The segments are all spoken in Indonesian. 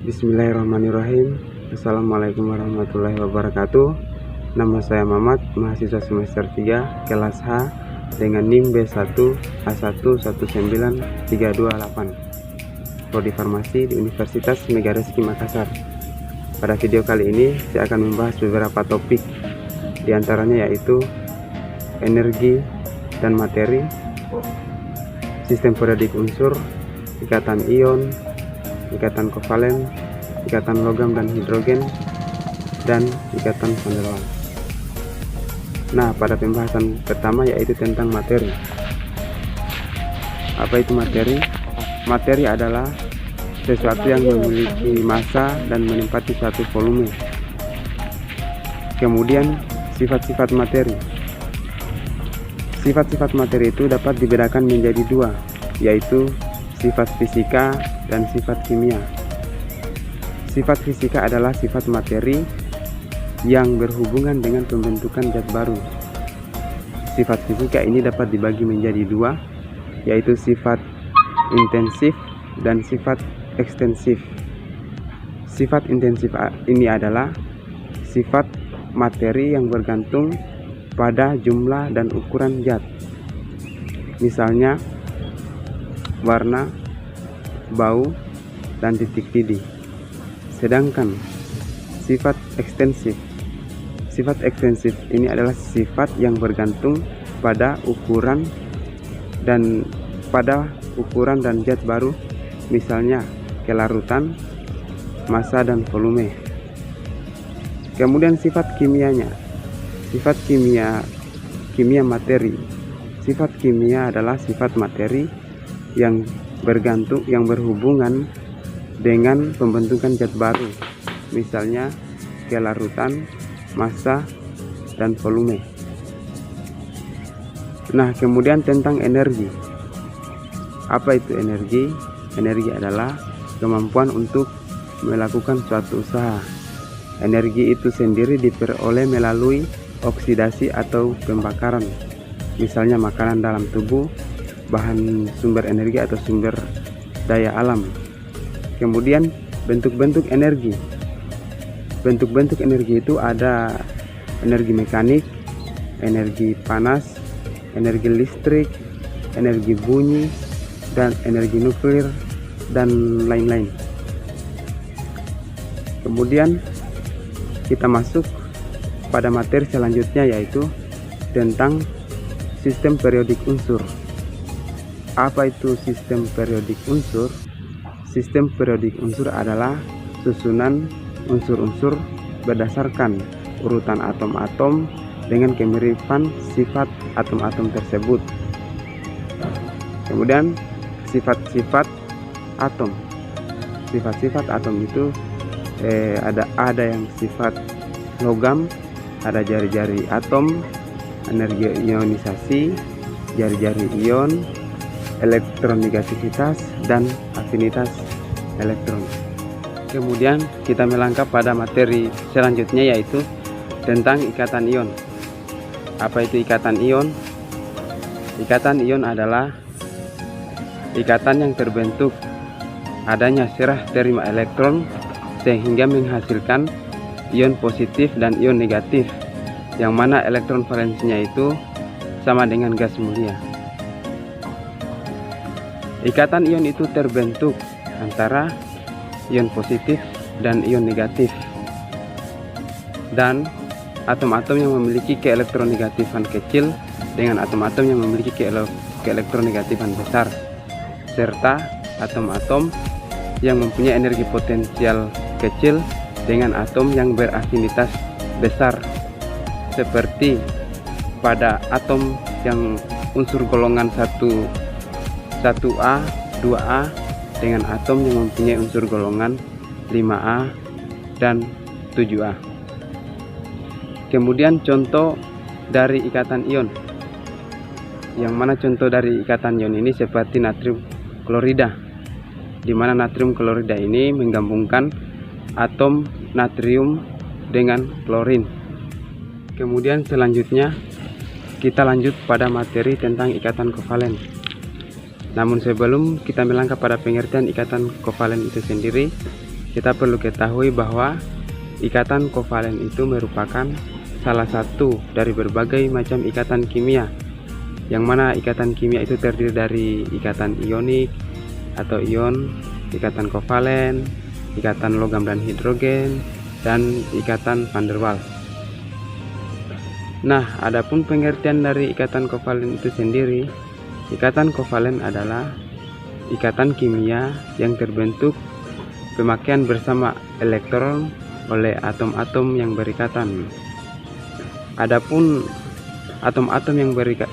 Bismillahirrahmanirrahim. Assalamualaikum warahmatullahi wabarakatuh. Nama saya Mamat, mahasiswa semester 3 kelas H dengan NIM B1A1193228 Prodi Farmasi di Universitas Megarizky Makassar. Pada video kali ini saya akan membahas beberapa topik, diantaranya yaitu energi dan materi, sistem periodik unsur, ikatan ion, ikatan kovalen, ikatan logam dan hidrogen, dan ikatan van der Waals. Nah, pada pembahasan pertama yaitu tentang materi. Apa itu materi? Materi adalah sesuatu yang memiliki massa dan menempati suatu volume. Kemudian sifat-sifat materi. Sifat-sifat materi itu dapat dibedakan menjadi dua, yaitu sifat fisika dan sifat kimia. Sifat fisika adalah sifat materi yang berhubungan dengan pembentukan zat baru. Sifat fisika ini dapat dibagi menjadi dua, yaitu sifat intensif dan sifat ekstensif. Sifat intensif ini adalah sifat materi yang bergantung pada jumlah dan ukuran zat. Misalnya warna, bau, dan titik didih. Sedangkan sifat ekstensif ini adalah sifat yang bergantung pada ukuran dan zat baru, misalnya kelarutan, massa, dan volume. Kemudian sifat kimianya. Sifat kimia materi. Sifat kimia adalah sifat materi yang berhubungan dengan pembentukan zat baru, misalnya kelarutan, massa, dan volume. Nah, kemudian tentang energi. Apa itu energi? Energi adalah kemampuan untuk melakukan suatu usaha. Energi itu sendiri diperoleh melalui oksidasi atau pembakaran, misalnya makanan dalam tubuh, bahan sumber energi atau sumber daya alam. Kemudian bentuk-bentuk energi. Bentuk-bentuk energi itu ada energi mekanik, energi panas, energi listrik, energi bunyi, dan energi nuklir, dan lain-lain. Kemudian kita masuk pada materi selanjutnya, yaitu tentang sistem periodik unsur. Apa itu sistem periodik unsur? Sistem periodik unsur adalah susunan unsur-unsur berdasarkan urutan atom-atom dengan kemiripan sifat atom-atom tersebut. Kemudian sifat-sifat atom. Sifat-sifat atom itu ada yang sifat logam, ada jari-jari atom, energi ionisasi, jari-jari ion, elektronegativitas, dan afinitas elektron. Kemudian kita melangkah pada materi selanjutnya, yaitu tentang ikatan ion. Apa itu ikatan ion? Ikatan ion adalah ikatan yang terbentuk adanya serah terima elektron sehingga menghasilkan ion positif dan ion negatif, yang mana elektron valensinya itu sama dengan gas mulia. Ikatan ion itu terbentuk antara ion positif dan ion negatif, dan atom-atom yang memiliki keelektronegatifan kecil dengan atom-atom yang memiliki keelektronegatifan besar, serta atom-atom yang mempunyai energi potensial kecil dengan atom yang berafinitas besar, seperti pada atom yang unsur golongan 1A, 2A dengan atom yang mempunyai unsur golongan 5A dan 7A. Kemudian contoh dari ikatan ion. Yang mana contoh dari ikatan ion ini seperti natrium klorida, di mana natrium klorida ini menggabungkan atom natrium dengan klorin. Kemudian selanjutnya kita lanjut pada materi tentang ikatan kovalen. Namun sebelum kita melangkah pada pengertian ikatan kovalen itu sendiri, kita perlu ketahui bahwa ikatan kovalen itu merupakan salah satu dari berbagai macam ikatan kimia, yang mana ikatan kimia itu terdiri dari ikatan ionik atau ion, ikatan kovalen, ikatan logam dan hidrogen, dan ikatan van der Waals. Nah, adapun pengertian dari ikatan kovalen itu sendiri, ikatan kovalen adalah ikatan kimia yang terbentuk pemakaian bersama elektron oleh atom-atom yang berikatan. Adapun atom-atom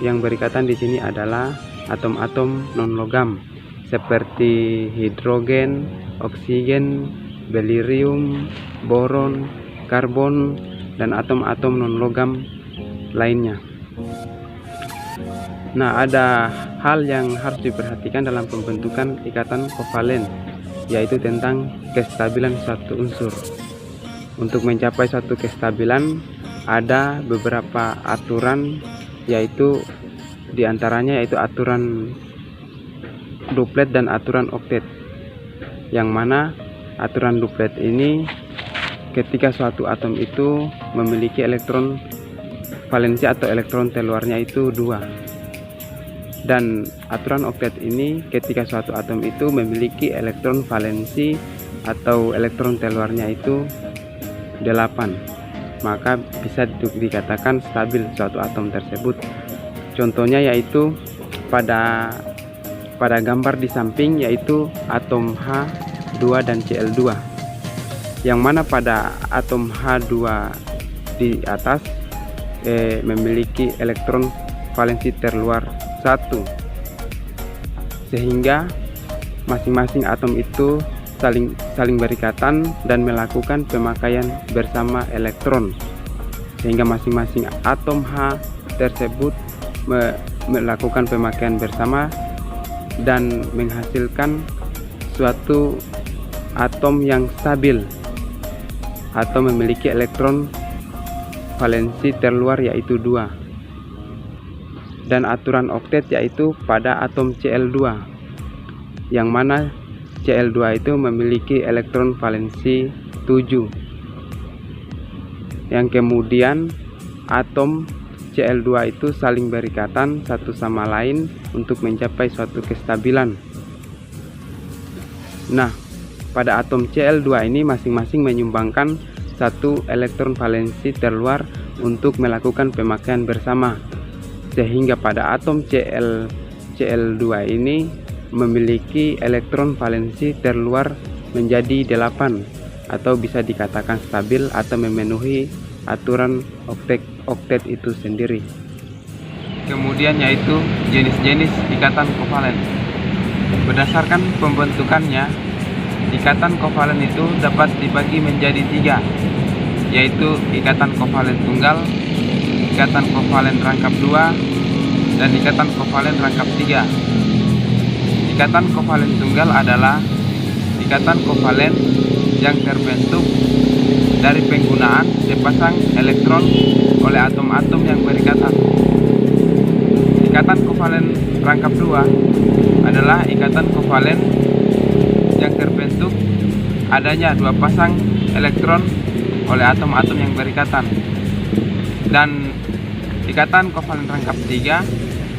yang berikatan di sini adalah atom-atom non-logam seperti hidrogen, oksigen, berium, boron, karbon, dan atom-atom non-logam lainnya. Nah, ada hal yang harus diperhatikan dalam pembentukan ikatan kovalen, yaitu tentang kestabilan suatu unsur. Untuk mencapai suatu kestabilan ada beberapa aturan, yaitu diantaranya yaitu aturan duplet dan aturan oktet, yang mana aturan duplet ini ketika suatu atom itu memiliki elektron valensi atau elektron keluarnya itu 2, dan aturan oktet ini ketika suatu atom itu memiliki elektron valensi atau elektron keluarnya itu 8, maka bisa dikatakan stabil suatu atom tersebut. Contohnya yaitu pada gambar di samping, yaitu atom H2 dan Cl2, yang mana pada atom H2 di atas memiliki elektron valensi terluar 1, sehingga masing-masing atom itu saling berikatan dan melakukan pemakaian bersama elektron, sehingga masing-masing atom H tersebut melakukan pemakaian bersama dan menghasilkan suatu atom yang stabil atau memiliki elektron valensi terluar yaitu 2, dan aturan oktet yaitu pada atom Cl2, yang mana Cl2 itu memiliki elektron valensi 7, yang kemudian atom Cl2 itu saling berikatan satu sama lain untuk mencapai suatu kestabilan. Nah, pada atom Cl2 ini masing-masing menyumbangkan satu elektron valensi terluar untuk melakukan pemakaian bersama, sehingga pada atom Cl2 ini memiliki elektron valensi terluar menjadi 8, atau bisa dikatakan stabil atau memenuhi aturan oktet itu sendiri. Kemudian yaitu jenis-jenis ikatan kovalen. Berdasarkan pembentukannya, ikatan kovalen itu dapat dibagi menjadi 3, yaitu ikatan kovalen tunggal, ikatan kovalen rangkap 2, dan ikatan kovalen rangkap 3. Ikatan kovalen tunggal adalah ikatan kovalen yang terbentuk dari penggunaan sepasang elektron oleh atom-atom yang berikatan. Ikatan kovalen rangkap 2 adalah ikatan kovalen yang terbentuk adanya 2 pasang elektron oleh atom-atom yang berikatan. Dan ikatan kovalen rangkap 3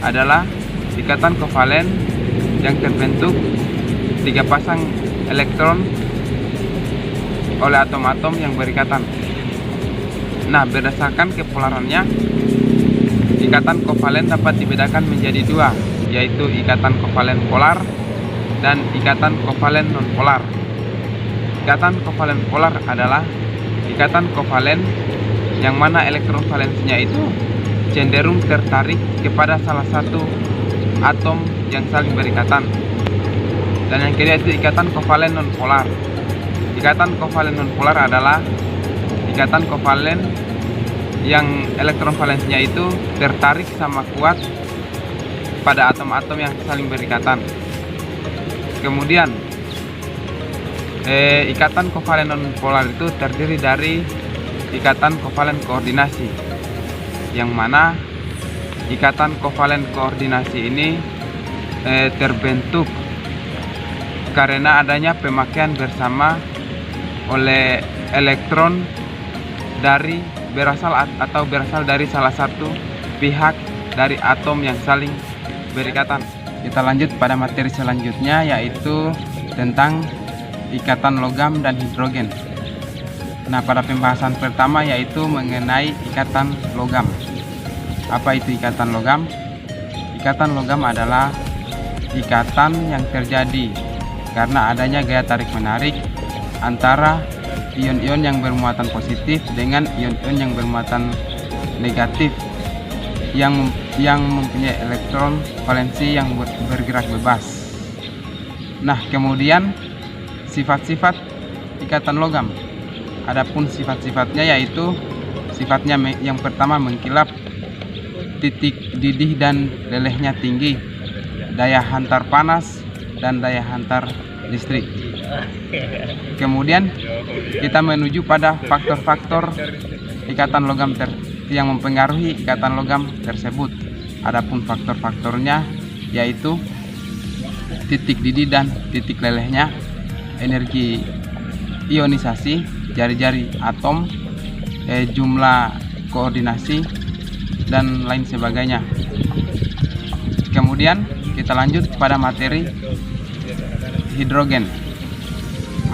adalah ikatan kovalen yang terbentuk 3 pasang elektron oleh atom-atom yang berikatan. Nah, berdasarkan kepolarannya, ikatan kovalen dapat dibedakan menjadi 2, yaitu ikatan kovalen polar dan ikatan kovalen nonpolar. Ikatan kovalen polar adalah ikatan kovalen yang mana elektron valensinya itu cenderung tertarik kepada salah satu atom yang saling berikatan. Dan yang kedua itu ikatan kovalen nonpolar. Ikatan kovalen nonpolar adalah ikatan kovalen yang elektron valensinya itu tertarik sama kuat pada atom-atom yang saling berikatan. Kemudian ikatan kovalen nonpolar itu terdiri dari ikatan kovalen koordinasi, yang mana ikatan kovalen koordinasi ini terbentuk karena adanya pemakaian bersama oleh elektron berasal dari salah satu pihak dari atom yang saling berikatan. Kita lanjut pada materi selanjutnya, yaitu tentang ikatan logam dan hidrogen. Nah, pada pembahasan pertama yaitu mengenai ikatan logam. Apa itu ikatan logam? Ikatan logam adalah ikatan yang terjadi karena adanya gaya tarik-menarik antara ion-ion yang bermuatan positif dengan ion-ion yang bermuatan negatif yang mempunyai elektron valensi yang bergerak bebas. Nah, kemudian sifat-sifat ikatan logam. Adapun sifat-sifatnya yaitu sifatnya yang pertama mengkilap, titik didih dan lelehnya tinggi, daya hantar panas, dan daya hantar listrik. Kemudian kita menuju pada faktor-faktor ikatan logam yang mempengaruhi ikatan logam tersebut. Adapun faktor-faktornya yaitu titik didih dan titik lelehnya, energi ionisasi, jari-jari atom, jumlah koordinasi, dan lain sebagainya. Kemudian kita lanjut pada materi hidrogen.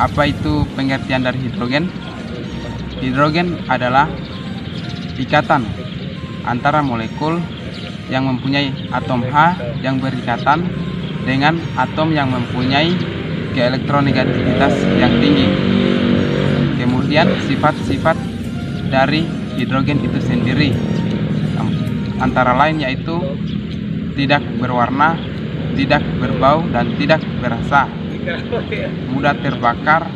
Apa itu pengertian dari hidrogen? Hidrogen adalah ikatan antara molekul yang mempunyai atom H yang berikatan dengan atom yang mempunyai keelektronegativitas yang tinggi. Kemudian sifat-sifat dari hidrogen itu sendiri antara lain yaitu tidak berwarna, tidak berbau, dan tidak berasa, mudah terbakar,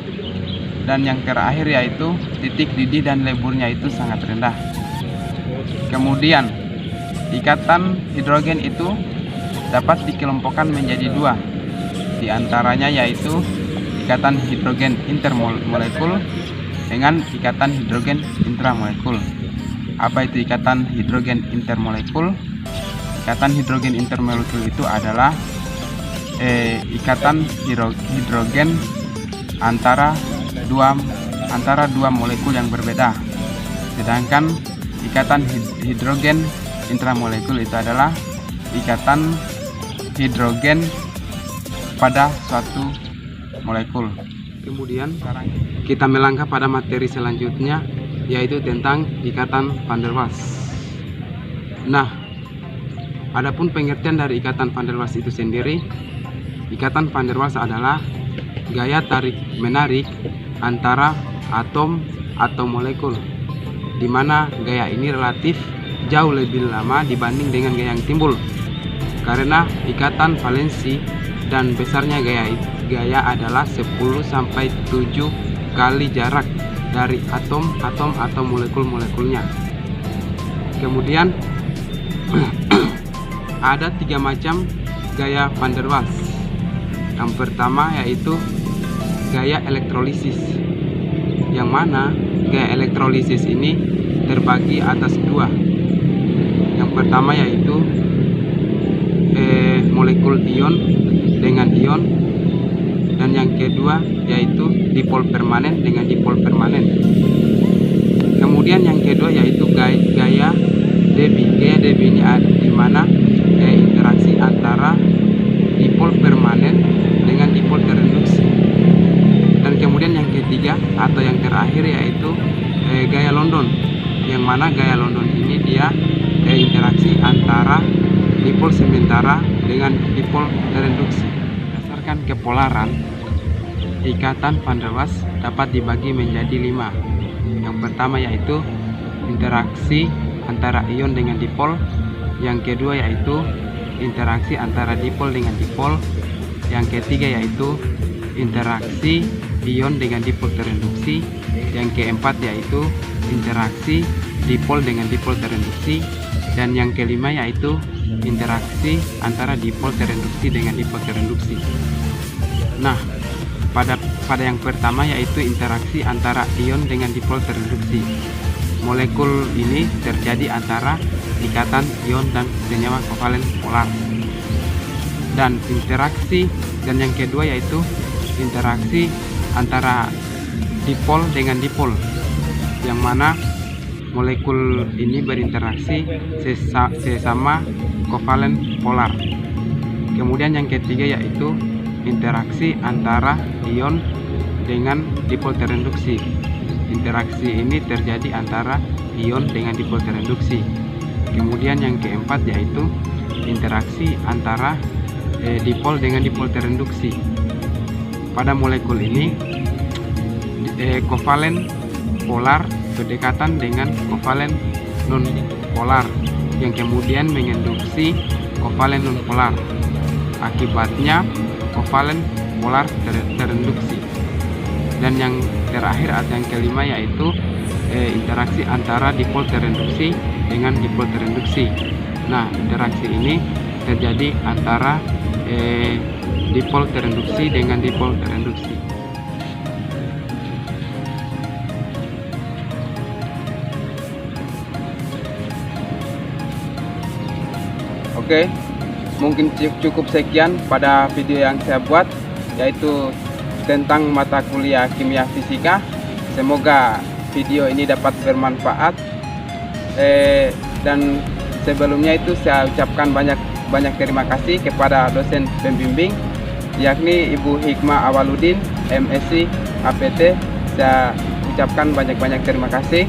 dan yang terakhir yaitu titik didih dan leburnya itu sangat rendah. Kemudian ikatan hidrogen itu dapat dikelompokkan menjadi dua, di antaranya yaitu ikatan hidrogen intermolekul dengan ikatan hidrogen intramolekul. Apa itu ikatan hidrogen intermolekul? Ikatan hidrogen intermolekul itu adalah ikatan hidrogen antara dua molekul yang berbeda. Sedangkan ikatan hidrogen intramolekul itu adalah ikatan hidrogen pada suatu molekul. Kemudian sekarang kita melangkah pada materi selanjutnya, yaitu tentang ikatan van der Waals. Nah, adapun pengertian dari ikatan van der Waals itu sendiri, ikatan van der Waals adalah gaya tarik menarik antara atom atau molekul, di mana gaya ini relatif jauh lebih lama dibanding dengan gaya yang timbul, karena ikatan valensi dan besarnya gaya adalah 10-7 kali jarak dari atom atau molekul-molekulnya. Kemudian ada 3 macam gaya van der Waals. Yang pertama yaitu gaya elektrolisis, yang mana gaya elektrolisis ini terbagi atas 2. Yang pertama yaitu molekul ion dengan ion, dan yang kedua yaitu dipol permanen dengan dipol permanen. Kemudian yang kedua yaitu gaya Debye. Gaya Debye ini ada di mana interaksi antara dipol permanen dengan dipol tereduksi. Dan kemudian yang ketiga atau yang terakhir yaitu gaya London, yang mana gaya London ini dia interaksi antara dipol sementara dengan dipol tereduksi. Berdasarkan kepolaran, ikatan van der Waals dapat dibagi menjadi 5. Yang pertama yaitu interaksi antara ion dengan dipol, yang kedua yaitu interaksi antara dipol dengan dipol, yang ketiga yaitu interaksi ion dengan dipol tereduksi, yang keempat yaitu interaksi dipol dengan dipol tereduksi, dan yang kelima yaitu interaksi antara dipol tereduksi dengan dipol tereduksi. Nah, pada yang pertama yaitu interaksi antara ion dengan dipol tereduksi. Molekul ini terjadi antara ikatan ion dan senyawa kovalen polar. Dan yang kedua yaitu interaksi antara dipol dengan dipol, yang mana molekul ini berinteraksi sesama kovalen polar. Kemudian yang ketiga yaitu interaksi antara ion dengan dipol tereduksi. Interaksi ini terjadi antara ion dengan dipol tereduksi. Kemudian yang keempat yaitu interaksi antara dipol dengan dipol tereduksi. Pada molekul ini kovalen polar berdekatan dengan kovalen non polar yang kemudian menginduksi kovalen non polar. Akibatnya kovalen polar tereduksi. Dan yang terakhir atau yang kelima yaitu interaksi antara dipol tereduksi dengan dipol tereduksi. Nah, interaksi ini terjadi antara dipol tereduksi dengan dipol tereduksi. Oke, mungkin cukup sekian pada video yang saya buat, yaitu tentang mata kuliah kimia fisika. Semoga video ini dapat bermanfaat. Dan sebelumnya itu saya ucapkan banyak terima kasih kepada dosen pembimbing, yakni Ibu Hikmah Awaludin, MSc APT. Saya ucapkan banyak terima kasih.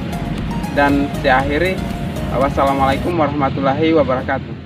Dan saya akhiri, wassalamualaikum warahmatullahi wabarakatuh.